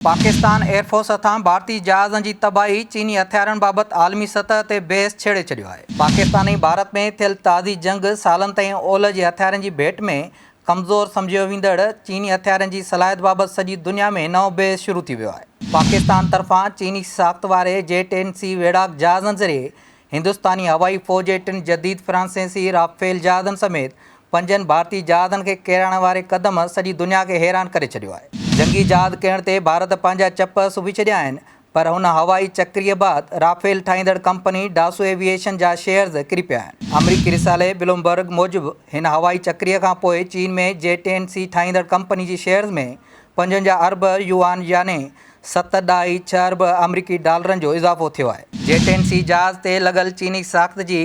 Pakistan air force हथां भारतीय जहाज़नि जी तबाही चीनी हथियारनि बाबति आलमी सतह ते बहस छेड़े छॾियो आहे। पाकिस्तान ऐं भारत में थियल ताज़ी जंग सालनि ताईं ओलह जे हथियारनि जी भेट में कमज़ोर सम्झियो वेंदड़ चीनी हथियारनि जी सलाहियत बाबति सॼी दुनिया में नओं बहस शुरू थी वियो आहे। पाकिस्तान तरफ़ां चीनी साख़्त वारे J-10C वेढ़ाक जहाज़नि ज़रिए हिंदुस्तानी हवाई फ़ौज जे 3 जदीद फ्रांसीसी राफ़ेल जहाज़नि समेत 5 भारतीय जहाज़नि खे किराइण वारे क़दम सॼी दुनिया खे हैरान करे छॾियो आहे। जंगी जहाज़ किरण ते भारत पंहिंजा चप सुभी छॾिया आहिनि, पर हुन हवाई चक्रीअ बाबति राफ़ेल ठाहींदड़ कंपनी डासो एविएशन जा शेयर्स किरी पिया आहिनि। अमरीकी रिसाले ब्लूमबर्ग मूजिबि हिन हवाई चक्रीअ खां पोइ चीन में J-10C ठाहींदड़ कंपनी जी शेयर्स में 55 अरब युआन याने 7.6 अरब अमरीकी डॉलरनि जो इज़ाफ़ो थियो आहे। J-10C जहाज़ ते लॻल चीनी साख़्त जी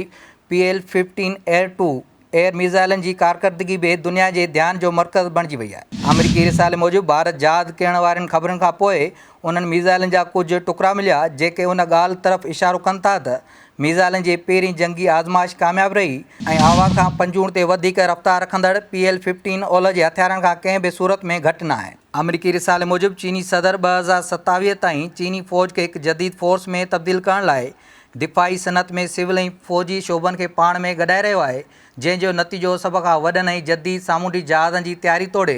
PL-15 एयर-2 एयर मिज़ाइलनि जी कारकर्दगी बि दुनिया जे ध्यान जो मर्कज़ बणिजी वई आहे। अमरीकी रिसाले मूजिबि भारत जहाज़ किरण वारनि ख़बरुनि खां पोइ उन्हनि मिज़ाइलनि जा कुझु टुकड़ा मिलिया जेके उन ॻाल्हि तरफ़ इशारो कनि था त मिज़ाइलनि जी पहिरीं जंगी आज़माइश कामयाबु रही ऐं हवा खां पंजूण ते वधीक रफ़्तार रखंदड़ PL-15 ओलह जे हथियारनि खां कंहिं बि सूरत में घटि न आहे। अमरीकी रिसाले मूजिबि चीनी सदर 2027 ताईं चीनी फ़ौज खे हिकु जदीद फ़ोर्स में तब्दील करण लाइ दिफ़ाई सनत में सिविल ऐं फ़ौजी शोबनि खे पाण में गॾाए रहियो आहे, जंहिंजो नतीजो सभ खां वॾनि ऐं जदीद सामूंडी जहाज़नि जी तयारी तोड़े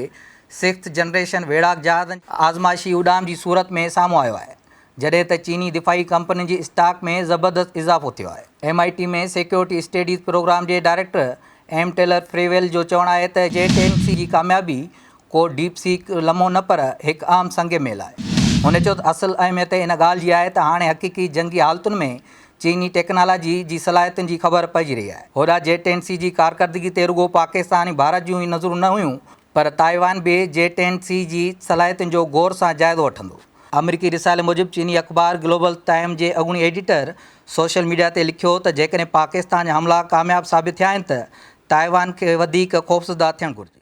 6th जनरेशन वेढ़ाक जहाज़नि आज़माइशी उॾाम जी सूरत में साम्हूं आयो आहे, जॾहिं त चीनी दिफ़ाई कंपनियुनि जी स्टॉक में ज़बरदस्त इज़ाफ़ो थियो आहे। MIT में सिक्योरिटी स्टडीज़ प्रोग्राम जे डायरेक्टर M. टेलर फ्रेवेल जो चवणु आहे त J-10C जी कामयाबी को डीप सीक लम्हो न पर हिकु आम संग मेल आहे। हुन चयो त असुलु अहमियत इन ॻाल्हि जी आहे त हाणे हक़ीक़ी जंगी हालतुनि में चीनी टेक्नोलॉजी जी सलाहियतुनि जी ख़बर पइजी रही आहे। होॾां J-10C जी कारकर्दगी ते रुॻो पाकिस्तान ऐं भारत जूं ई नज़रूं न हुयूं, पर ताइवान बि J-10C जी सलाहियतुनि जो गौर सां जाइज़ो वठंदो। अमरीकी रिसाले मूजिबि चीनी अख़बार ग्लोबल टाइम्स जे अॻूणी एडिटर सोशल मीडिया ते लिखियो त जेकॾहिं पाकिस्तान जा हमला कामयाबु साबित थिया आहिनि त ताइवान खे वधीक ख़ौफ़ज़दा थियणु घुरिजे।